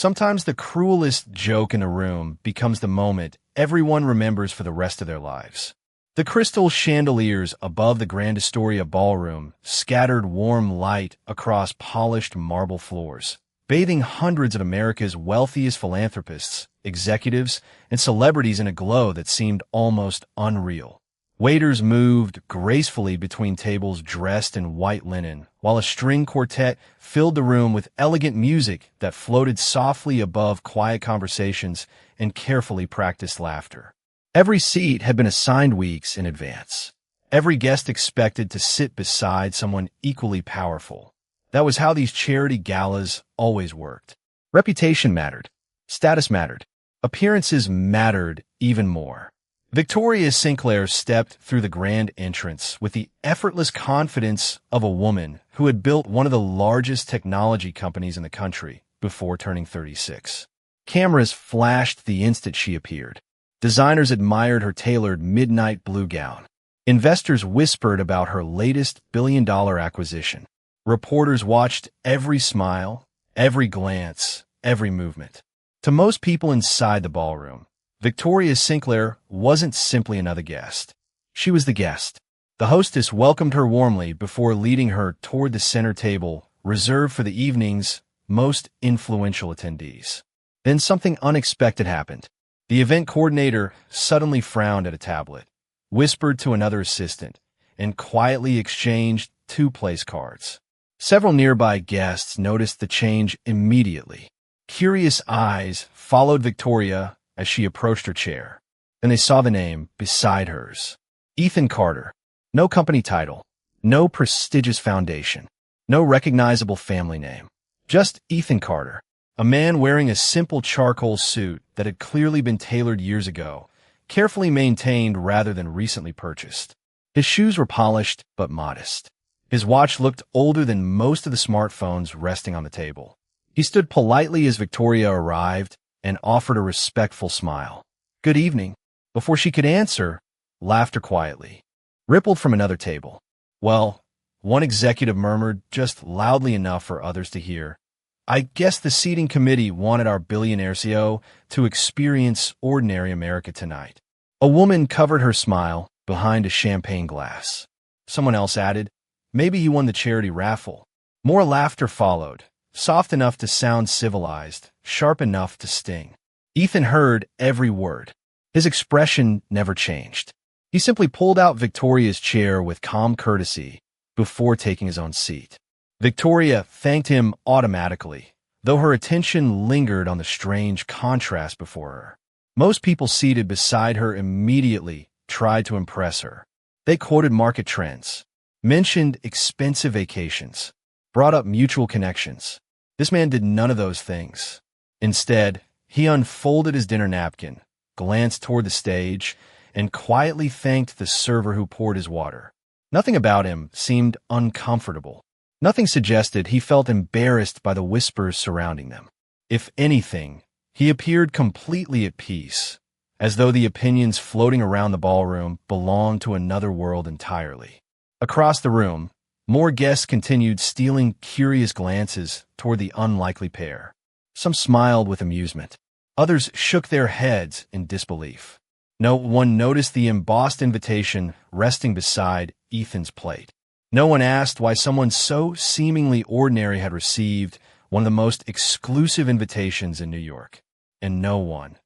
Sometimes the cruelest joke in a room becomes the moment everyone remembers for the rest of their lives. The crystal chandeliers above the Grand Astoria ballroom scattered warm light across polished marble floors, bathing hundreds of America's wealthiest philanthropists, executives, and celebrities in a glow that seemed almost unreal. Waiters moved gracefully between tables dressed in white linen, while a string quartet filled the room with elegant music that floated softly above quiet conversations and carefully practiced laughter. Every seat had been assigned weeks in advance. Every guest expected to sit beside someone equally powerful. That was how these charity galas always worked. Reputation mattered. Status mattered. Appearances mattered even more. Victoria Sinclair stepped through the grand entrance with the effortless confidence of a woman who had built one of the largest technology companies in the country before turning 36. Cameras flashed the instant she appeared. Designers admired her tailored midnight blue gown. Investors whispered about her latest billion-dollar acquisition. Reporters watched every smile, every glance, every movement. To most people inside the ballroom, Victoria Sinclair wasn't simply another guest. She was the guest. The hostess welcomed her warmly before leading her toward the center table, reserved for the evening's most influential attendees. Then something unexpected happened. The event coordinator suddenly frowned at a tablet, whispered to another assistant, and quietly exchanged 2 place cards. Several nearby guests noticed the change immediately. Curious eyes followed Victoria as she approached her chair. Then they saw the name beside hers. Ethan Carter. No company title. No prestigious foundation. No recognizable family name. Just Ethan Carter. A man wearing a simple charcoal suit that had clearly been tailored years ago, carefully maintained rather than recently purchased. His shoes were polished but modest. His watch looked older than most of the smartphones resting on the table. He stood politely as Victoria arrived and offered a respectful smile. "Good evening." Before she could answer, laughter quietly rippled from another table. "Well," one executive murmured just loudly enough for others to hear, "I guess the seating committee wanted our billionaire CEO to experience ordinary America tonight." A woman covered her smile behind a champagne glass. Someone else added, "Maybe he won the charity raffle." More laughter followed, soft enough to sound civilized, sharp enough to sting. Ethan heard every word. His expression never changed. He simply pulled out Victoria's chair with calm courtesy before taking his own seat. Victoria thanked him automatically, though her attention lingered on the strange contrast before her. Most people seated beside her immediately tried to impress her. They quoted market trends, mentioned expensive vacations, brought up mutual connections. This man did none of those things. Instead, he unfolded his dinner napkin, glanced toward the stage, and quietly thanked the server who poured his water. Nothing about him seemed uncomfortable. Nothing suggested he felt embarrassed by the whispers surrounding them. If anything, he appeared completely at peace, as though the opinions floating around the ballroom belonged to another world entirely. Across the room, more guests continued stealing curious glances toward the unlikely pair. Some smiled with amusement. Others shook their heads in disbelief. No one noticed the embossed invitation resting beside Ethan's plate. No one asked why someone so seemingly ordinary had received one of the most exclusive invitations in New York. And no one,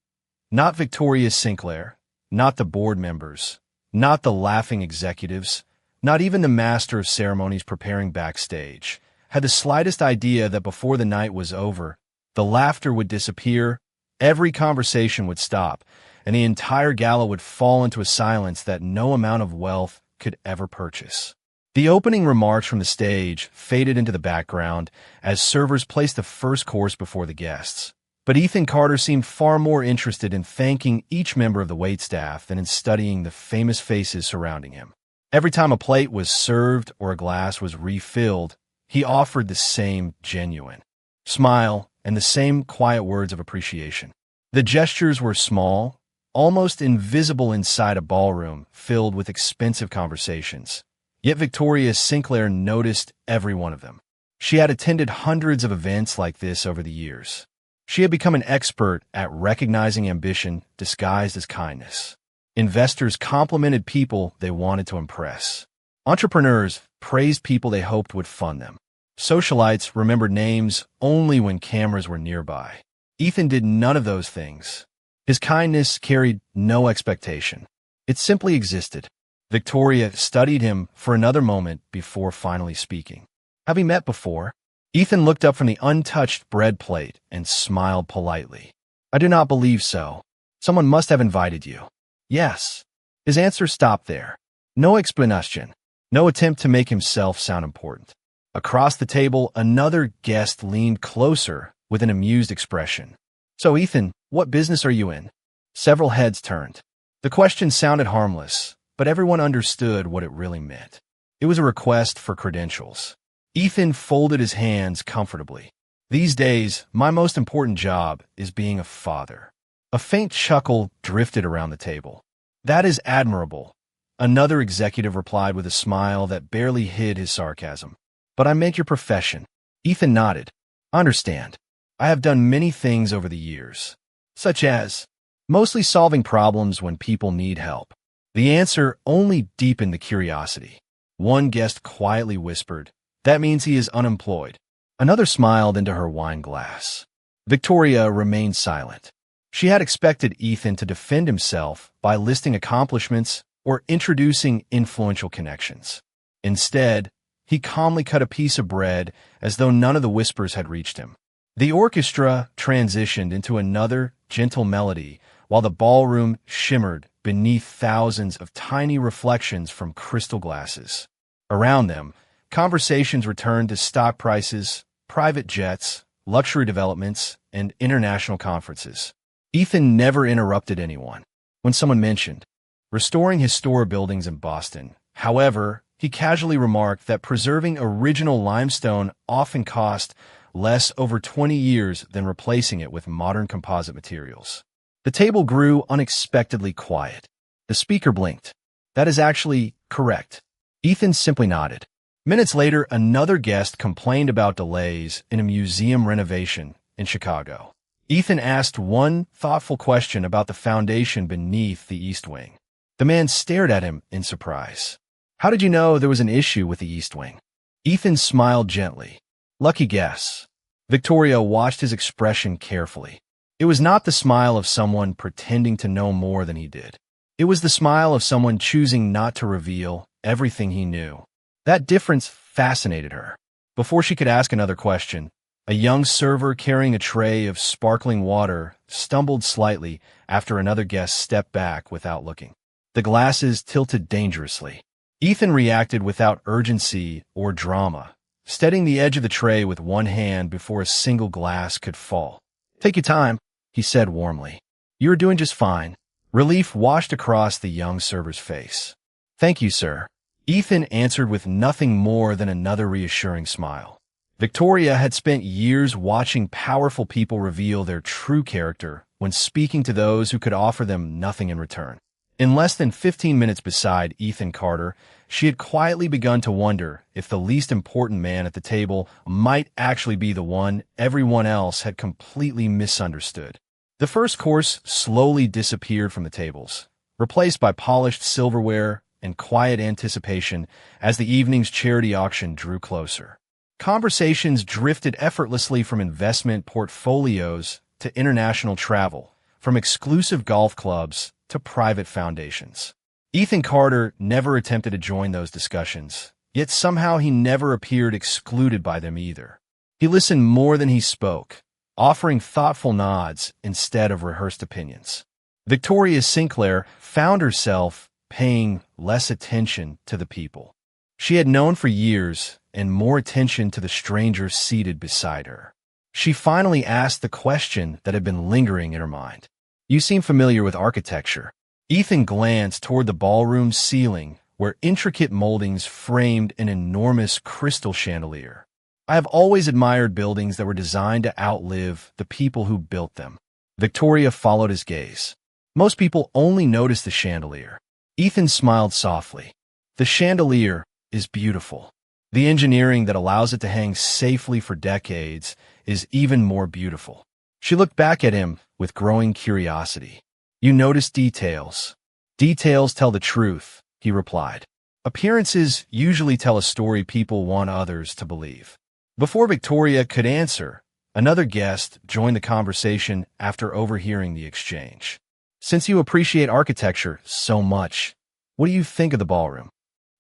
not Victoria Sinclair, not the board members, not the laughing executives, not even the master of ceremonies preparing backstage, had the slightest idea that before the night was over, the laughter would disappear, every conversation would stop, and the entire gala would fall into a silence that no amount of wealth could ever purchase. The opening remarks from the stage faded into the background as servers placed the first course before the guests. But Ethan Carter seemed far more interested in thanking each member of the waitstaff than in studying the famous faces surrounding him. Every time a plate was served or a glass was refilled, he offered the same genuine smile and the same quiet words of appreciation. The gestures were small, almost invisible inside a ballroom filled with expensive conversations. Yet Victoria Sinclair noticed every one of them. She had attended hundreds of events like this over the years. She had become an expert at recognizing ambition disguised as kindness. Investors complimented people they wanted to impress. Entrepreneurs praised people they hoped would fund them. Socialites remembered names only when cameras were nearby. Ethan did none of those things. His kindness carried no expectation. It simply existed. Victoria studied him for another moment before finally speaking. "Have we met before?" Ethan looked up from the untouched bread plate and smiled politely. "I do not believe so. Someone must have invited you." "Yes." His answer stopped there. No explanation. No attempt to make himself sound important. Across the table, another guest leaned closer with an amused expression. "So, Ethan, what business are you in?" Several heads turned. The question sounded harmless, but everyone understood what it really meant. It was a request for credentials. Ethan folded his hands comfortably. "These days, my most important job is being a father." A faint chuckle drifted around the table. "That is admirable," another executive replied with a smile that barely hid his sarcasm. "But I meant your profession." Ethan nodded. "I understand. I have done many things over the years." "Such as?" "Mostly solving problems when people need help." The answer only deepened the curiosity. One guest quietly whispered, "That means he is unemployed." Another smiled into her wine glass. Victoria remained silent. She had expected Ethan to defend himself by listing accomplishments or introducing influential connections. Instead, he calmly cut a piece of bread as though none of the whispers had reached him. The orchestra transitioned into another gentle melody while the ballroom shimmered beneath thousands of tiny reflections from crystal glasses. Around them, conversations returned to stock prices, private jets, luxury developments, and international conferences. Ethan never interrupted anyone. When someone mentioned restoring historic buildings in Boston, however, he casually remarked that preserving original limestone often cost less over 20 years than replacing it with modern composite materials. The table grew unexpectedly quiet. The speaker blinked. "That is actually correct." Ethan simply nodded. Minutes later, another guest complained about delays in a museum renovation in Chicago. Ethan asked one thoughtful question about the foundation beneath the East Wing. The man stared at him in surprise. "How did you know there was an issue with the East Wing?" Ethan smiled gently. "Lucky guess." Victoria watched his expression carefully. It was not the smile of someone pretending to know more than he did. It was the smile of someone choosing not to reveal everything he knew. That difference fascinated her. Before she could ask another question, a young server carrying a tray of sparkling water stumbled slightly after another guest stepped back without looking. The glasses tilted dangerously. Ethan reacted without urgency or drama, steadying the edge of the tray with one hand before a single glass could fall. "Take your time," he said warmly. "You are doing just fine." Relief washed across the young server's face. "Thank you, sir." Ethan answered with nothing more than another reassuring smile. Victoria had spent years watching powerful people reveal their true character when speaking to those who could offer them nothing in return. In less than 15 minutes beside Ethan Carter, she had quietly begun to wonder if the least important man at the table might actually be the one everyone else had completely misunderstood. The first course slowly disappeared from the tables, replaced by polished silverware and quiet anticipation as the evening's charity auction drew closer. Conversations drifted effortlessly from investment portfolios to international travel, from exclusive golf clubs to private foundations. Ethan Carter never attempted to join those discussions, yet somehow he never appeared excluded by them either. He listened more than he spoke, offering thoughtful nods instead of rehearsed opinions. Victoria Sinclair found herself paying less attention to the people she had known for years and more attention to the stranger seated beside her. She finally asked the question that had been lingering in her mind. "You seem familiar with architecture." Ethan glanced toward the ballroom ceiling, where intricate moldings framed an enormous crystal chandelier. "I have always admired buildings that were designed to outlive the people who built them." Victoria followed his gaze. "Most people only notice the chandelier." Ethan smiled softly. "The chandelier is beautiful. The engineering that allows it to hang safely for decades is even more beautiful." She looked back at him with growing curiosity. You notice details. Details tell the truth, he replied. Appearances usually tell a story people want others to believe. Before Victoria could answer, another guest joined the conversation after overhearing the exchange. Since you appreciate architecture so much, what do you think of the ballroom?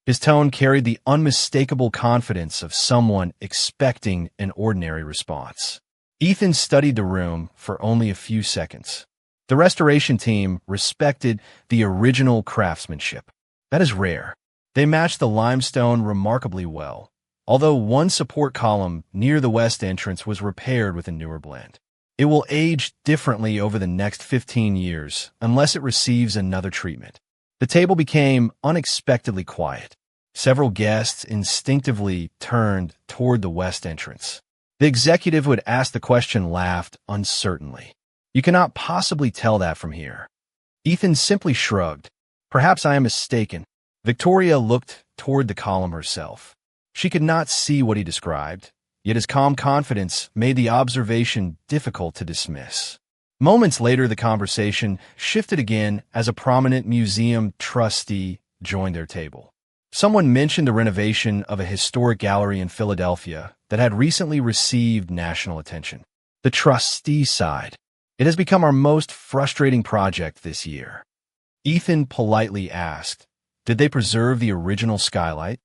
His tone carried the unmistakable confidence of someone expecting an ordinary response. Ethan studied the room for only a few seconds. The restoration team respected the original craftsmanship. That is rare. They matched the limestone remarkably well, although one support column near the west entrance was repaired with a newer blend. It will age differently over the next 15 years unless it receives another treatment. The table became unexpectedly quiet. Several guests instinctively turned toward the west entrance. The executive who had asked the question laughed uncertainly. You cannot possibly tell that from here. Ethan simply shrugged. Perhaps I am mistaken. Victoria looked toward the column herself. She could not see what he described, yet his calm confidence made the observation difficult to dismiss. Moments later, the conversation shifted again as a prominent museum trustee joined their table. Someone mentioned the renovation of a historic gallery in Philadelphia that had recently received national attention. The trustee sighed. It has become our most frustrating project this year. Ethan politely asked, did they preserve the original skylight?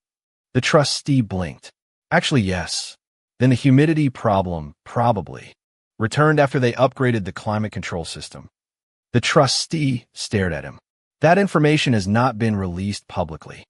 The trustee blinked. Actually, yes. Then the humidity problem, probably, returned after they upgraded the climate control system. The trustee stared at him. That information has not been released publicly.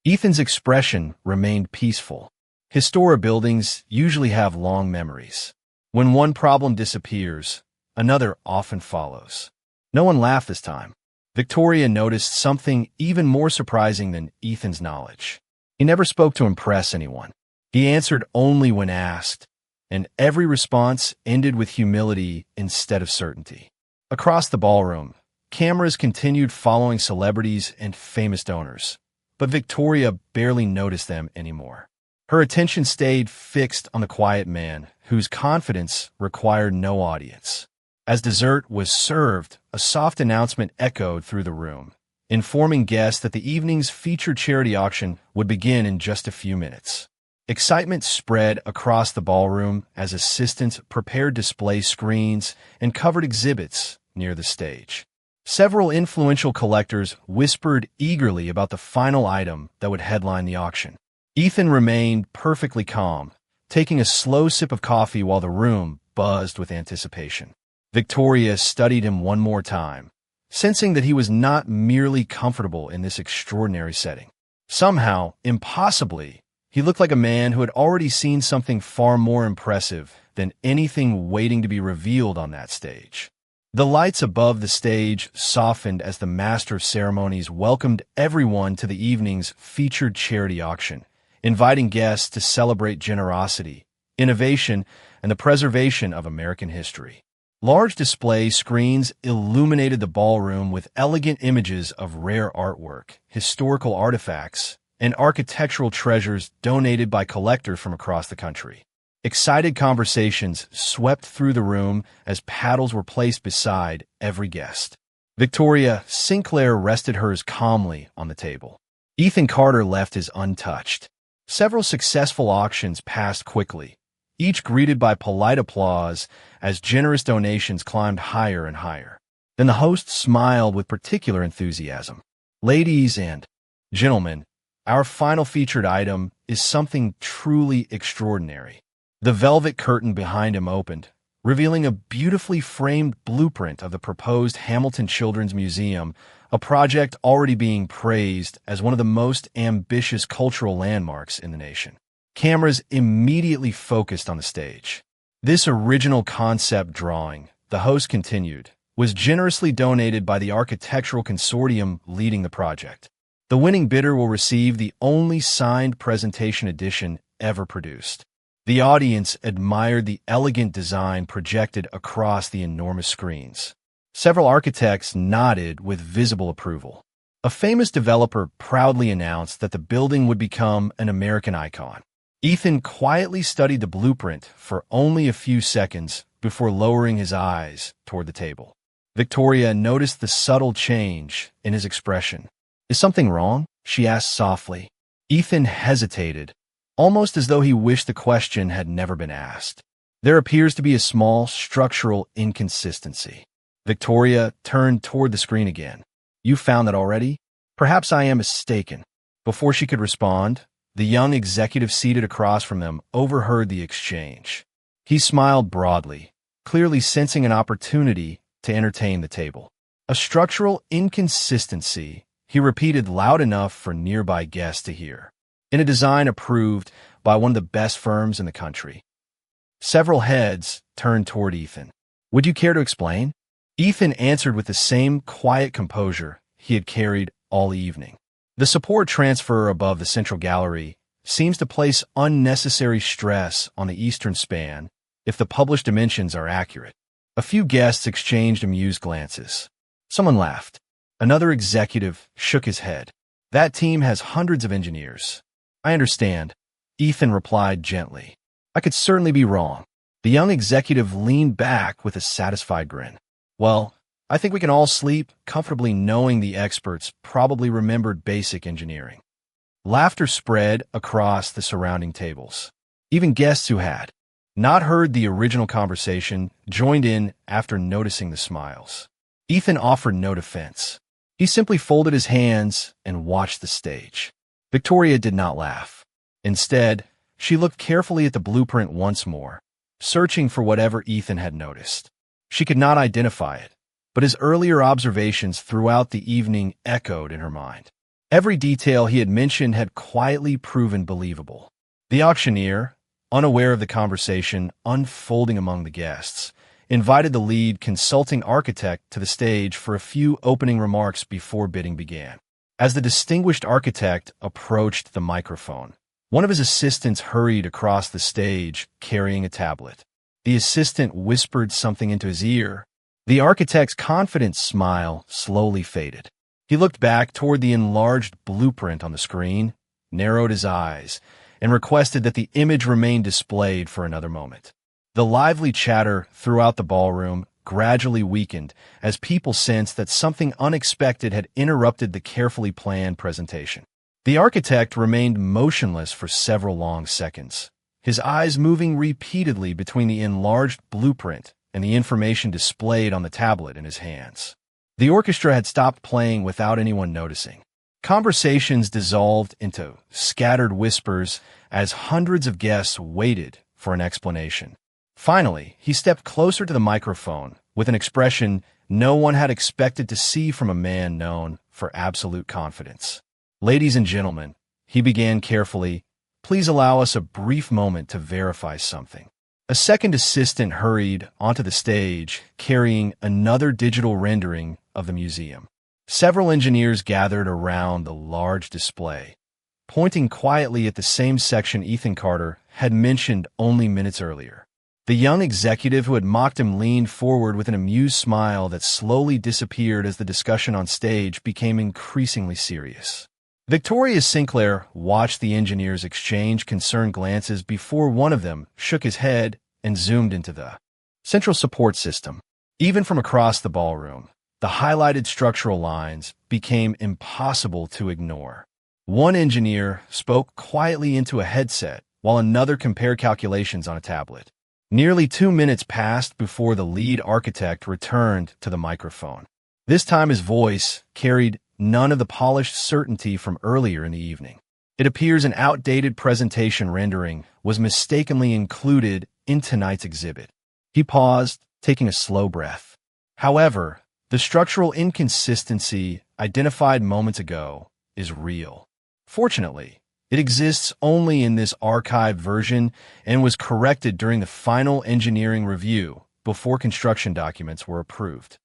Ethan's expression remained peaceful. Historic buildings usually have long memories. When one problem disappears, another often follows. No one laughed this time. Victoria noticed something even more surprising than Ethan's knowledge. He never spoke to impress anyone. He answered only when asked, and every response ended with humility instead of certainty. Across the ballroom, cameras continued following celebrities and famous donors, but Victoria barely noticed them anymore. Her attention stayed fixed on the quiet man, whose confidence required no audience. As dessert was served, a soft announcement echoed through the room, informing guests that the evening's featured charity auction would begin in just a few minutes. Excitement spread across the ballroom as assistants prepared display screens and covered exhibits near the stage. Several influential collectors whispered eagerly about the final item that would headline the auction. Ethan remained perfectly calm, taking a slow sip of coffee while the room buzzed with anticipation. Victoria studied him one more time, sensing that he was not merely comfortable in this extraordinary setting. Somehow, impossibly, he looked like a man who had already seen something far more impressive than anything waiting to be revealed on that stage. The lights above the stage softened as the master of ceremonies welcomed everyone to the evening's featured charity auction, inviting guests to celebrate generosity, innovation, and the preservation of American history. Large display screens illuminated the ballroom with elegant images of rare artwork, historical artifacts, and architectural treasures donated by collectors from across the country. Excited conversations swept through the room as paddles were placed beside every guest. Victoria Sinclair rested hers calmly on the table. Ethan Carter left his untouched. Several successful auctions passed quickly, each greeted by polite applause as generous donations climbed higher and higher. Then the host smiled with particular enthusiasm. Ladies and gentlemen, our final featured item is something truly extraordinary. The velvet curtain behind him opened, revealing a beautifully framed blueprint of the proposed Hamilton Children's Museum, a project already being praised as one of the most ambitious cultural landmarks in the nation. Cameras immediately focused on the stage. This original concept drawing, the host continued, was generously donated by the architectural consortium leading the project. The winning bidder will receive the only signed presentation edition ever produced. The audience admired the elegant design projected across the enormous screens. Several architects nodded with visible approval. A famous developer proudly announced that the building would become an American icon. Ethan quietly studied the blueprint for only a few seconds before lowering his eyes toward the table. Victoria noticed the subtle change in his expression. "Is something wrong?" she asked softly. Ethan hesitated, almost as though he wished the question had never been asked. "There appears to be a small structural inconsistency." Victoria turned toward the screen again. "You found that already? Perhaps I am mistaken." Before she could respond, the young executive seated across from them overheard the exchange. He smiled broadly, clearly sensing an opportunity to entertain the table. "A structural inconsistency," he repeated loud enough for nearby guests to hear, "in a design approved by one of the best firms in the country." Several heads turned toward Ethan. "Would you care to explain?" Ethan answered with the same quiet composure he had carried all evening. "The support transfer above the central gallery seems to place unnecessary stress on the eastern span if the published dimensions are accurate." A few guests exchanged amused glances. Someone laughed. Another executive shook his head. "That team has hundreds of engineers." "I understand," Ethan replied gently. "I could certainly be wrong." The young executive leaned back with a satisfied grin. "Well, I think we can all sleep comfortably knowing the experts probably remembered basic engineering." Laughter spread across the surrounding tables. Even guests who had not heard the original conversation joined in after noticing the smiles. Ethan offered no defense. He simply folded his hands and watched the stage. Victoria did not laugh. Instead, she looked carefully at the blueprint once more, searching for whatever Ethan had noticed. She could not identify it, but his earlier observations throughout the evening echoed in her mind. Every detail he had mentioned had quietly proven believable. The auctioneer, unaware of the conversation unfolding among the guests, invited the lead consulting architect to the stage for a few opening remarks before bidding began. As the distinguished architect approached the microphone, one of his assistants hurried across the stage carrying a tablet. The assistant whispered something into his ear. The architect's confident smile slowly faded. He looked back toward the enlarged blueprint on the screen, narrowed his eyes, and requested that the image remain displayed for another moment. The lively chatter throughout the ballroom gradually weakened as people sensed that something unexpected had interrupted the carefully planned presentation. The architect remained motionless for several long seconds, his eyes moving repeatedly between the enlarged blueprint and the information displayed on the tablet in his hands. The orchestra had stopped playing without anyone noticing. Conversations dissolved into scattered whispers as hundreds of guests waited for an explanation. Finally, he stepped closer to the microphone with an expression no one had expected to see from a man known for absolute confidence. "Ladies and gentlemen," he began carefully, "please allow us a brief moment to verify something." A second assistant hurried onto the stage, carrying another digital rendering of the museum. Several engineers gathered around the large display, pointing quietly at the same section Ethan Carter had mentioned only minutes earlier. The young executive who had mocked him leaned forward with an amused smile that slowly disappeared as the discussion on stage became increasingly serious. Victoria Sinclair watched the engineers exchange concerned glances before one of them shook his head and zoomed into the central support system. Even from across the ballroom, the highlighted structural lines became impossible to ignore. One engineer spoke quietly into a headset while another compared calculations on a tablet. Nearly 2 minutes passed before the lead architect returned to the microphone. This time his voice carried none of the polished certainty from earlier in the evening. It appears an outdated presentation rendering was mistakenly included in tonight's exhibit. He paused, taking a slow breath. However, the structural inconsistency identified moments ago is real. Fortunately, it exists only in this archived version and was corrected during the final engineering review before construction documents were approved.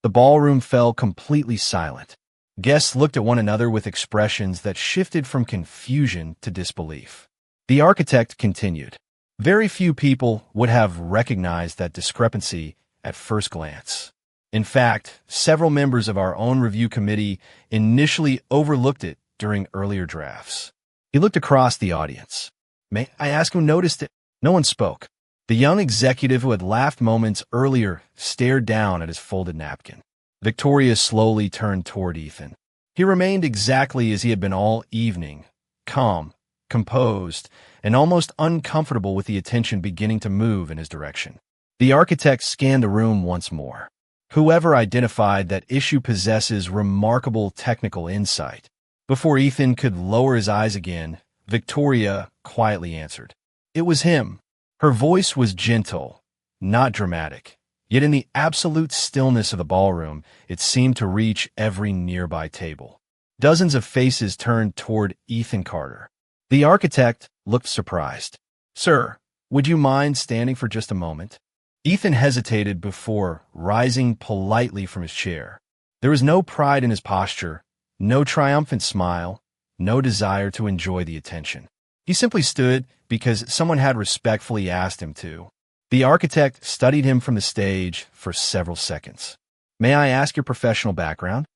The ballroom fell completely silent. Guests looked at one another with expressions that shifted from confusion to disbelief. The architect continued. Very few people would have recognized that discrepancy at first glance. In fact, several members of our own review committee initially overlooked it during earlier drafts. He looked across the audience. "May I ask who noticed it?" No one spoke. The young executive who had laughed moments earlier stared down at his folded napkin. Victoria slowly turned toward Ethan. He remained exactly as he had been all evening, calm, composed, and almost uncomfortable with the attention beginning to move in his direction. The architect scanned the room once more. Whoever identified that issue possesses remarkable technical insight. Before Ethan could lower his eyes again, Victoria quietly answered. It was him. Her voice was gentle, not dramatic, yet in the absolute stillness of the ballroom, it seemed to reach every nearby table. Dozens of faces turned toward Ethan Carter. The architect looked surprised. Sir, would you mind standing for just a moment? Ethan hesitated before rising politely from his chair. There was no pride in his posture, no triumphant smile, no desire to enjoy the attention. He simply stood because someone had respectfully asked him to. The architect studied him from the stage for several seconds. May I ask your professional background?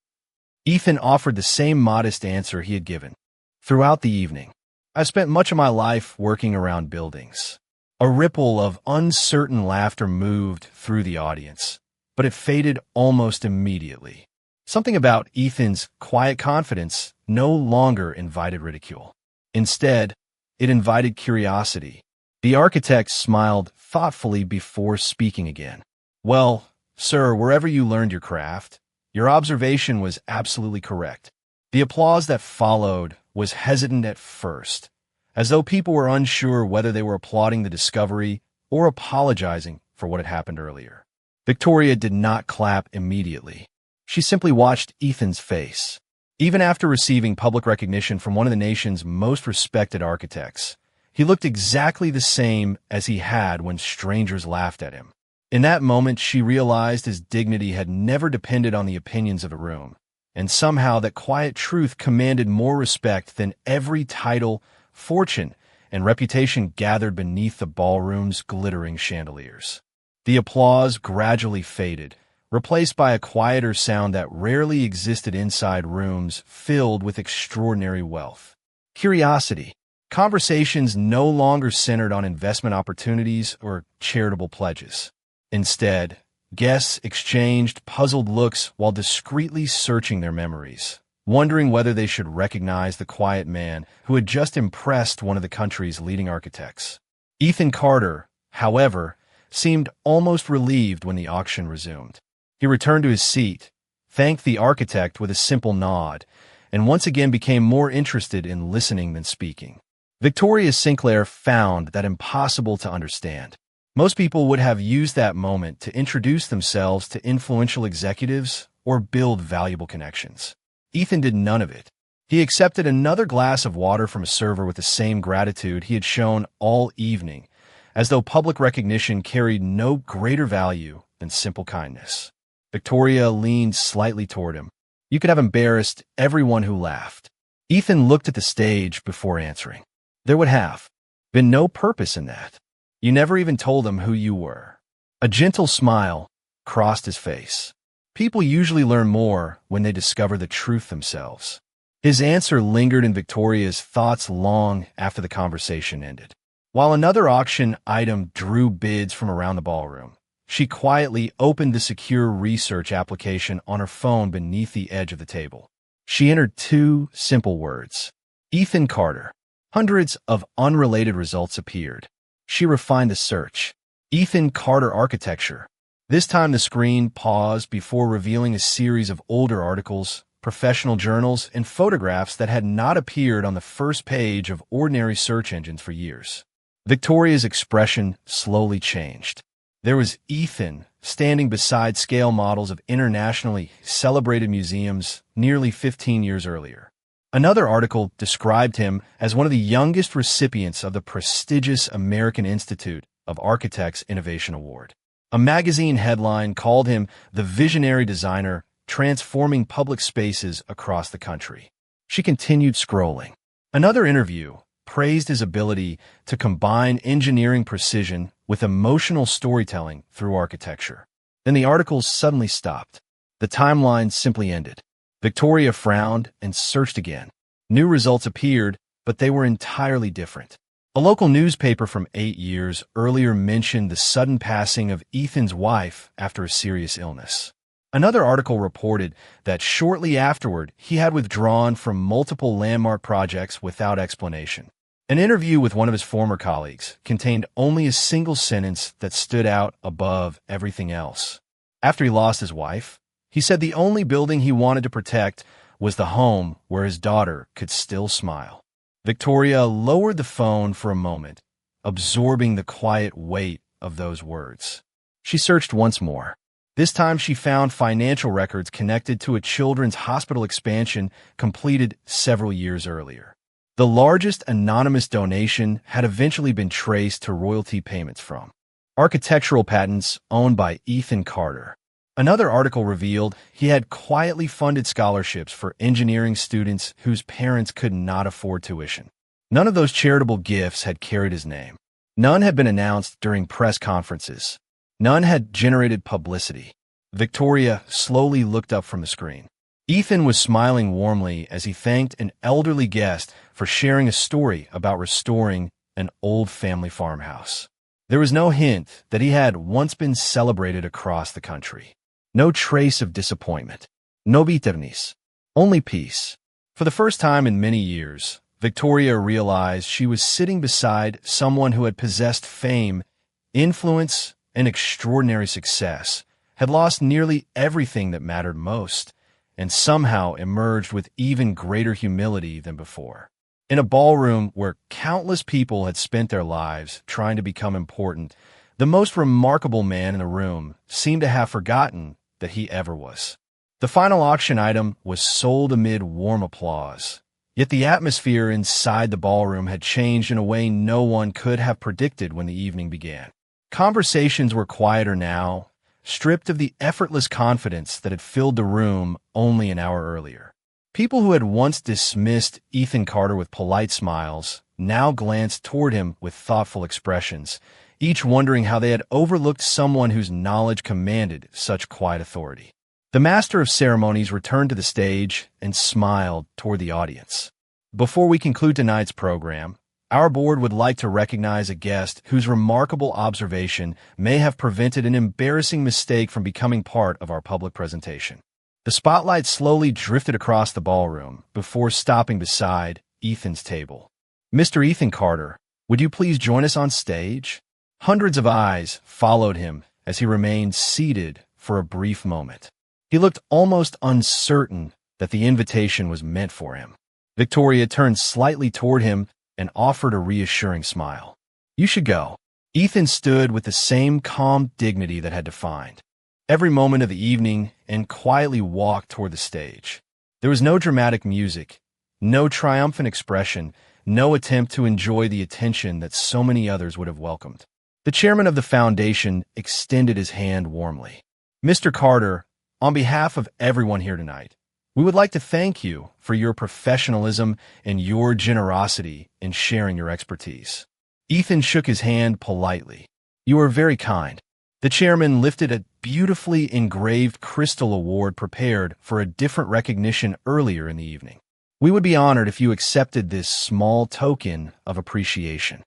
Ethan offered the same modest answer he had given. Throughout the evening, I've spent much of my life working around buildings. A ripple of uncertain laughter moved through the audience, but it faded almost immediately. Something about Ethan's quiet confidence no longer invited ridicule. Instead, it invited curiosity. The architect smiled thoughtfully before speaking again. Well, sir, wherever you learned your craft, your observation was absolutely correct. The applause that followed was hesitant at first, as though people were unsure whether they were applauding the discovery or apologizing for what had happened earlier. Victoria did not clap immediately. She simply watched Ethan's face. Even after receiving public recognition from one of the nation's most respected architects, he looked exactly the same as he had when strangers laughed at him. In that moment, she realized his dignity had never depended on the opinions of the room, and somehow that quiet truth commanded more respect than every title, fortune, and reputation gathered beneath the ballroom's glittering chandeliers. The applause gradually faded, replaced by a quieter sound that rarely existed inside rooms filled with extraordinary wealth. Curiosity. Conversations no longer centered on investment opportunities or charitable pledges. Instead, guests exchanged puzzled looks while discreetly searching their memories, wondering whether they should recognize the quiet man who had just impressed one of the country's leading architects. Ethan Carter, however, seemed almost relieved when the auction resumed. He returned to his seat, thanked the architect with a simple nod, and once again became more interested in listening than speaking. Victoria Sinclair found that impossible to understand. Most people would have used that moment to introduce themselves to influential executives or build valuable connections. Ethan did none of it. He accepted another glass of water from a server with the same gratitude he had shown all evening, as though public recognition carried no greater value than simple kindness. Victoria leaned slightly toward him. You could have embarrassed everyone who laughed. Ethan looked at the stage before answering. There would have been no purpose in that. You never even told them who you were. A gentle smile crossed his face. People usually learn more when they discover the truth themselves. His answer lingered in Victoria's thoughts long after the conversation ended. While another auction item drew bids from around the ballroom, she quietly opened the secure research application on her phone beneath the edge of the table. She entered two simple words: Ethan Carter. Hundreds of unrelated results appeared. She refined the search. Ethan Carter Architecture. This time the screen paused before revealing a series of older articles, professional journals, and photographs that had not appeared on the first page of ordinary search engines for years. Victoria's expression slowly changed. There was Ethan standing beside scale models of internationally celebrated museums nearly 15 years earlier. Another article described him as one of the youngest recipients of the prestigious American Institute of Architects Innovation Award. A magazine headline called him the visionary designer transforming public spaces across the country. She continued scrolling. Another interview praised his ability to combine engineering precision with emotional storytelling through architecture. Then the articles suddenly stopped. The timeline simply ended. Victoria frowned and searched again. New results appeared, but they were entirely different. A local newspaper from 8 years earlier mentioned the sudden passing of Ethan's wife after a serious illness. Another article reported that shortly afterward, he had withdrawn from multiple landmark projects without explanation. An interview with one of his former colleagues contained only a single sentence that stood out above everything else. After he lost his wife, he said the only building he wanted to protect was the home where his daughter could still smile. Victoria lowered the phone for a moment, absorbing the quiet weight of those words. She searched once more. This time she found financial records connected to a children's hospital expansion completed several years earlier. The largest anonymous donation had eventually been traced to royalty payments from architectural patents owned by Ethan Carter. Another article revealed he had quietly funded scholarships for engineering students whose parents could not afford tuition. None of those charitable gifts had carried his name. None had been announced during press conferences. None had generated publicity. Victoria slowly looked up from the screen. Ethan was smiling warmly as he thanked an elderly guest for sharing a story about restoring an old family farmhouse. There was no hint that he had once been celebrated across the country. No trace of disappointment. No bitterness. Only peace. For the first time in many years, Victoria realized she was sitting beside someone who had possessed fame, influence, and extraordinary success, had lost nearly everything that mattered most, and somehow emerged with even greater humility than before. In a ballroom where countless people had spent their lives trying to become important, the most remarkable man in the room seemed to have forgotten that he ever was. The final auction item was sold amid warm applause, yet the atmosphere inside the ballroom had changed in a way no one could have predicted when the evening began. Conversations were quieter now, stripped of the effortless confidence that had filled the room only an hour earlier. People who had once dismissed Ethan Carter with polite smiles now glanced toward him with thoughtful expressions, each wondering how they had overlooked someone whose knowledge commanded such quiet authority. The master of ceremonies returned to the stage and smiled toward the audience. Before we conclude tonight's program, our board would like to recognize a guest whose remarkable observation may have prevented an embarrassing mistake from becoming part of our public presentation. The spotlight slowly drifted across the ballroom before stopping beside Ethan's table. Mr. Ethan Carter, would you please join us on stage? Hundreds of eyes followed him as he remained seated for a brief moment. He looked almost uncertain that the invitation was meant for him. Victoria turned slightly toward him and offered a reassuring smile. You should go. Ethan stood with the same calm dignity that had defined every moment of the evening and quietly walked toward the stage. There was no dramatic music, no triumphant expression, no attempt to enjoy the attention that so many others would have welcomed. The chairman of the foundation extended his hand warmly. Mr. Carter, on behalf of everyone here tonight, we would like to thank you for your professionalism and your generosity in sharing your expertise. Ethan shook his hand politely. You are very kind. The chairman lifted a beautifully engraved crystal award prepared for a different recognition earlier in the evening. We would be honored if you accepted this small token of appreciation.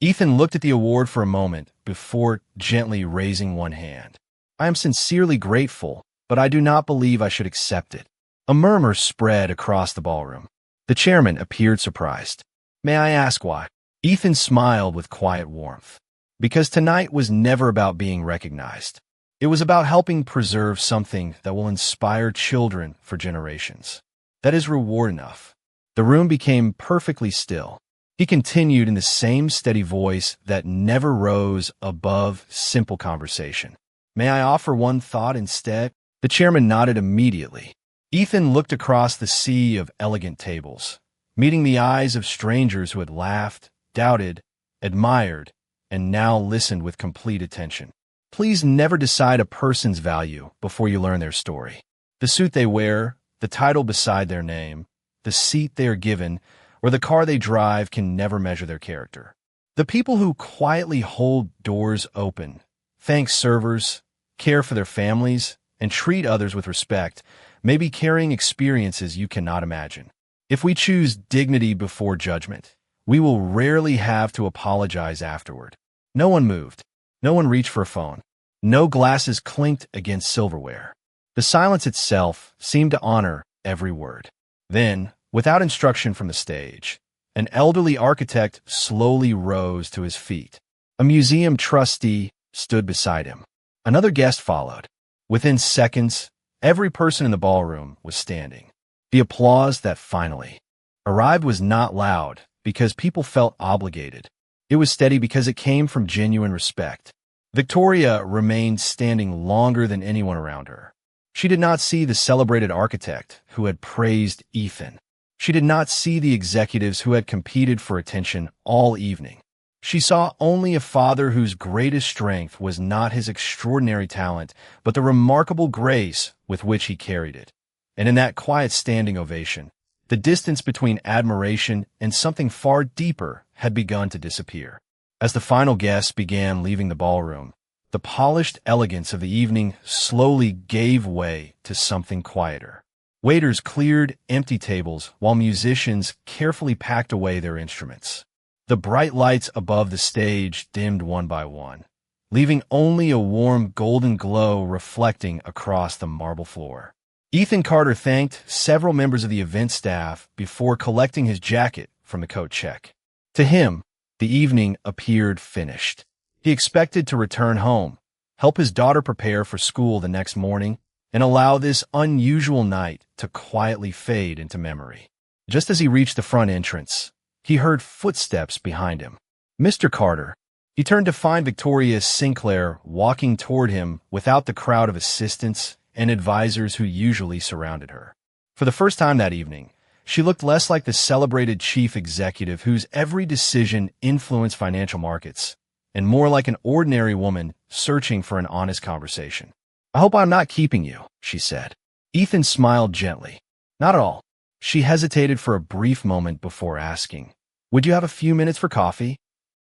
Ethan looked at the award for a moment before gently raising one hand. I am sincerely grateful, but I do not believe I should accept it. A murmur spread across the ballroom. The chairman appeared surprised. May I ask why? Ethan smiled with quiet warmth. Because tonight was never about being recognized. It was about helping preserve something that will inspire children for generations. That is reward enough. The room became perfectly still. He continued in the same steady voice that never rose above simple conversation. May I offer one thought instead? The chairman nodded immediately. Ethan looked across the sea of elegant tables, meeting the eyes of strangers who had laughed, doubted, admired, and now listened with complete attention. Please never decide a person's value before you learn their story. The suit they wear, the title beside their name, the seat they are given, or the car they drive can never measure their character. The people who quietly hold doors open, thank servers, care for their families, and treat others with respect may be carrying experiences you cannot imagine. If we choose dignity before judgment, We will rarely have to apologize afterward. No one moved. No one reached for a phone. No glasses clinked against silverware. The silence itself seemed to honor every word. Then, without instruction from the stage, an elderly architect slowly rose to his feet. A museum trustee stood beside him. Another guest followed. Within seconds, every person in the ballroom was standing. The applause that finally arrived was not loud because people felt obligated. It was steady because it came from genuine respect. Victoria remained standing longer than anyone around her. She did not see the celebrated architect who had praised Ethan. She did not see the executives who had competed for attention all evening. She saw only a father whose greatest strength was not his extraordinary talent, but the remarkable grace with which he carried it. And in that quiet standing ovation, the distance between admiration and something far deeper had begun to disappear. As the final guests began leaving the ballroom, the polished elegance of the evening slowly gave way to something quieter. Waiters cleared empty tables while musicians carefully packed away their instruments. The bright lights above the stage dimmed one by one, leaving only a warm golden glow reflecting across the marble floor. Ethan Carter thanked several members of the event staff before collecting his jacket from the coat check. To him, the evening appeared finished. He expected to return home, help his daughter prepare for school the next morning, and allow this unusual night to quietly fade into memory. Just as he reached the front entrance, he heard footsteps behind him. Mr. Carter. He turned to find Victoria Sinclair walking toward him without the crowd of assistants and advisors who usually surrounded her. For the first time that evening, she looked less like the celebrated chief executive whose every decision influenced financial markets, and more like an ordinary woman searching for an honest conversation. "I hope I'm not keeping you," she said. Ethan smiled gently. "Not at all." She hesitated for a brief moment before asking, "Would you have a few minutes for coffee?"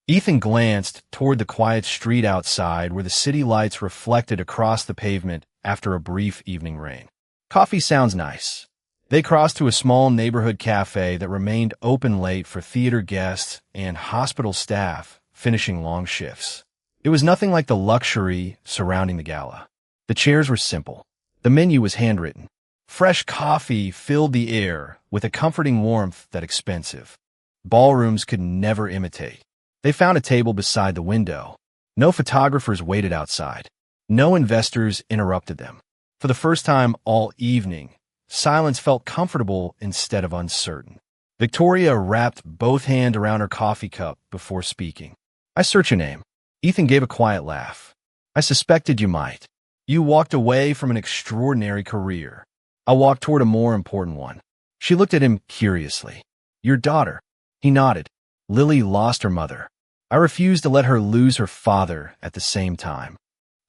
Ethan glanced toward the quiet street outside where the city lights reflected across the pavement after a brief evening rain. "Coffee sounds nice." They crossed to a small neighborhood cafe that remained open late for theater guests and hospital staff finishing long shifts. It was nothing like the luxury surrounding the gala. The chairs were simple. The menu was handwritten. Fresh coffee filled the air with a comforting warmth that expensive ballrooms could never imitate. They found a table beside the window. No photographers waited outside. No investors interrupted them. For the first time all evening, silence felt comfortable instead of uncertain. Victoria wrapped both hands around her coffee cup before speaking. "I search your name." Ethan gave a quiet laugh. "I suspected you might. You walked away from an extraordinary career. I walked toward a more important one." She looked at him curiously. "Your daughter." He nodded. "Lily lost her mother. I refused to let her lose her father at the same time."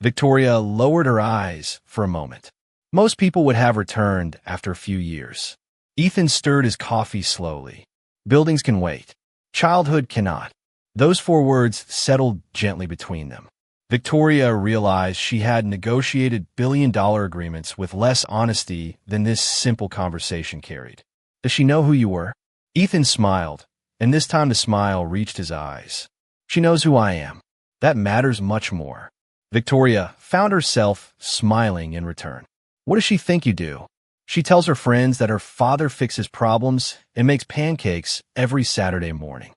Victoria lowered her eyes for a moment. Most people would have returned after a few years. Ethan stirred his coffee slowly. "Buildings can wait. Childhood cannot." Those 4 words settled gently between them. Victoria realized she had negotiated billion-dollar agreements with less honesty than this simple conversation carried. "Does she know who you were?" Ethan smiled, and this time the smile reached his eyes. "She knows who I am. That matters much more." Victoria found herself smiling in return. "What does she think you do?" She tells her friends that her father fixes problems and makes pancakes every Saturday morning.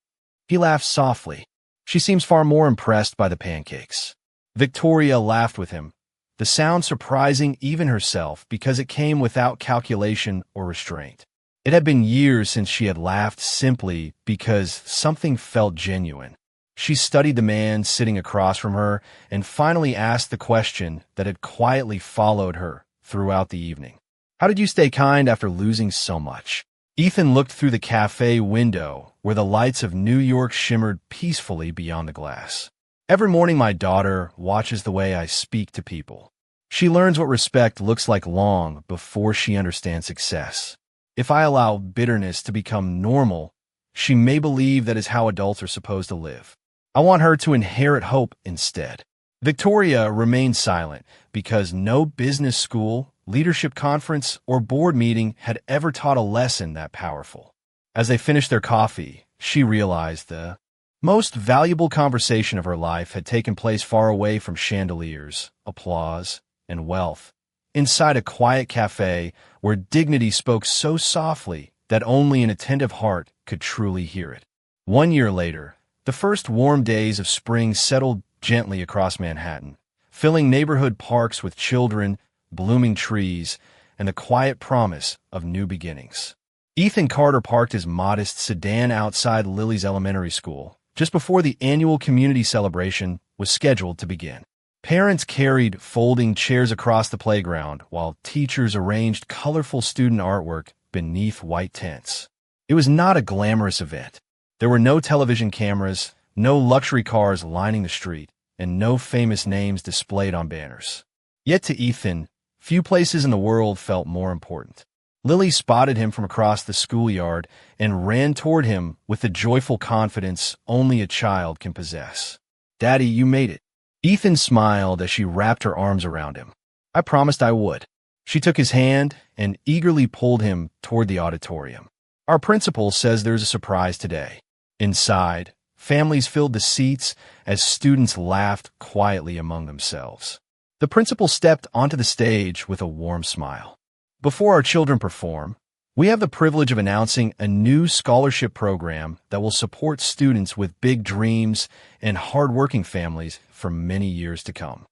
He laughs softly. She seems far more impressed by the pancakes. Victoria laughed with him, the sound surprising even herself because it came without calculation or restraint. It had been years since she had laughed simply because something felt genuine. She studied the man sitting across from her and finally asked the question that had quietly followed her throughout the evening. "How did you stay kind after losing so much?" Ethan looked through the cafe window where the lights of New York shimmered peacefully beyond the glass. "Every morning my daughter watches the way I speak to people. She learns what respect looks like long before she understands success. If I allow bitterness to become normal, she may believe that is how adults are supposed to live. I want her to inherit hope instead." Victoria remained silent because no business school, leadership conference, or board meeting had ever taught a lesson that powerful. As they finished their coffee, She realized the most valuable conversation of her life had taken place far away from chandeliers, applause, and wealth, inside a quiet cafe where dignity spoke so softly that only an attentive heart could truly hear it. 1 year later, the first warm days of spring settled gently across Manhattan, filling neighborhood parks with children, blooming trees, and the quiet promise of new beginnings. Ethan Carter parked his modest sedan outside Lily's elementary school, just before the annual community celebration was scheduled to begin. Parents carried folding chairs across the playground, while teachers arranged colorful student artwork beneath white tents. It was not a glamorous event. There were no television cameras, no luxury cars lining the street, and no famous names displayed on banners. Yet to Ethan, few places in the world felt more important. Lily spotted him from across the schoolyard and ran toward him with the joyful confidence only a child can possess. "Daddy, you made it." Ethan smiled as she wrapped her arms around him. "I promised I would." She took his hand and eagerly pulled him toward the auditorium. "Our principal says there's a surprise today." Inside, families filled the seats as students laughed quietly among themselves. The principal stepped onto the stage with a warm smile. "Before our children perform, we have the privilege of announcing a new scholarship program that will support students with big dreams and hardworking families for many years to come."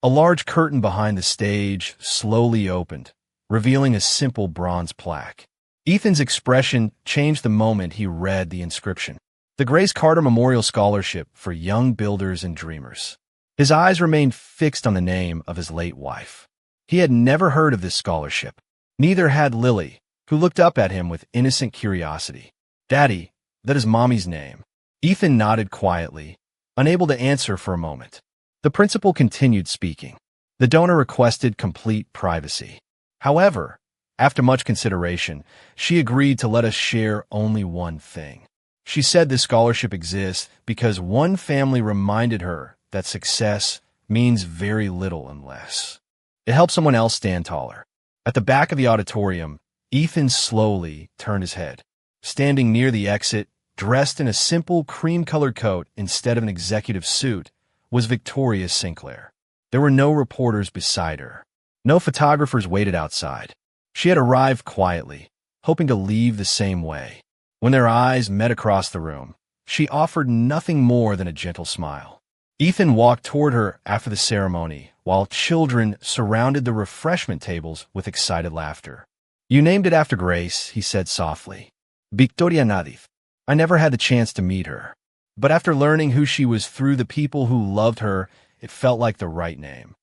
A large curtain behind the stage slowly opened, revealing a simple bronze plaque. Ethan's expression changed the moment he read the inscription: "The Grace Carter Memorial Scholarship for Young Builders and Dreamers." His eyes remained fixed on the name of his late wife. He had never heard of this scholarship. Neither had Lily, who looked up at him with innocent curiosity. "Daddy, that is Mommy's name." Ethan nodded quietly, unable to answer for a moment. The principal continued speaking. The donor requested complete privacy. However, after much consideration, she agreed to let us share only one thing. She said this scholarship exists because one family reminded her that success means very little unless it helps someone else stand taller. At the back of the auditorium, Ethan slowly turned his head. Standing near the exit, dressed in a simple cream-colored coat instead of an executive suit, was Victoria Sinclair. There were no reporters beside her. No photographers waited outside. She had arrived quietly, hoping to leave the same way. When their eyes met across the room, she offered nothing more than a gentle smile. Ethan walked toward her after the ceremony, while children surrounded the refreshment tables with excited laughter. "You named it after Grace," he said softly. "Victoria Nadif. I never had the chance to meet her. But after learning who she was through the people who loved her, it felt like the right name."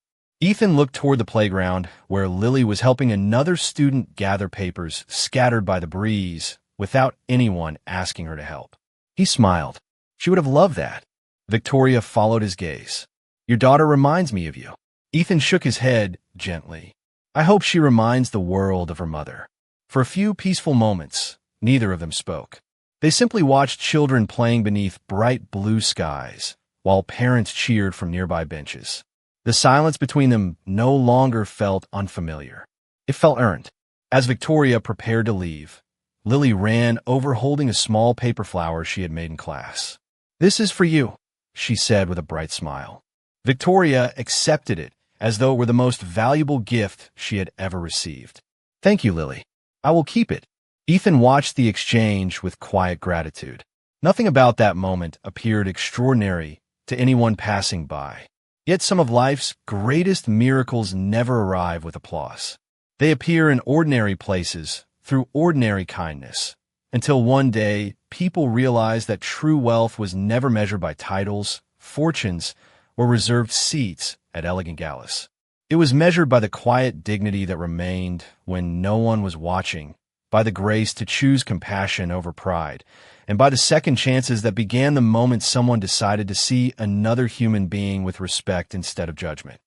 Ethan looked toward the playground, where Lily was helping another student gather papers scattered by the breeze without anyone asking her to help. He smiled. She would have loved that. Victoria followed his gaze. "Your daughter reminds me of you." Ethan shook his head gently. "I hope she reminds the world of her mother." For a few peaceful moments, neither of them spoke. They simply watched children playing beneath bright blue skies, while parents cheered from nearby benches. The silence between them no longer felt unfamiliar. It felt earned. As Victoria prepared to leave, Lily ran over holding a small paper flower she had made in class. "This is for you," she said with a bright smile. Victoria accepted it as though it were the most valuable gift she had ever received. "Thank you, Lily. I will keep it." Ethan watched the exchange with quiet gratitude. Nothing about that moment appeared extraordinary to anyone passing by. Yet some of life's greatest miracles never arrive with applause. They appear in ordinary places, through ordinary kindness, until one day people realize that true wealth was never measured by titles, fortunes, or reserved seats at elegant galas. It was measured by the quiet dignity that remained when no one was watching, by the grace to choose compassion over pride, and by the second chances that began the moment someone decided to see another human being with respect instead of judgment.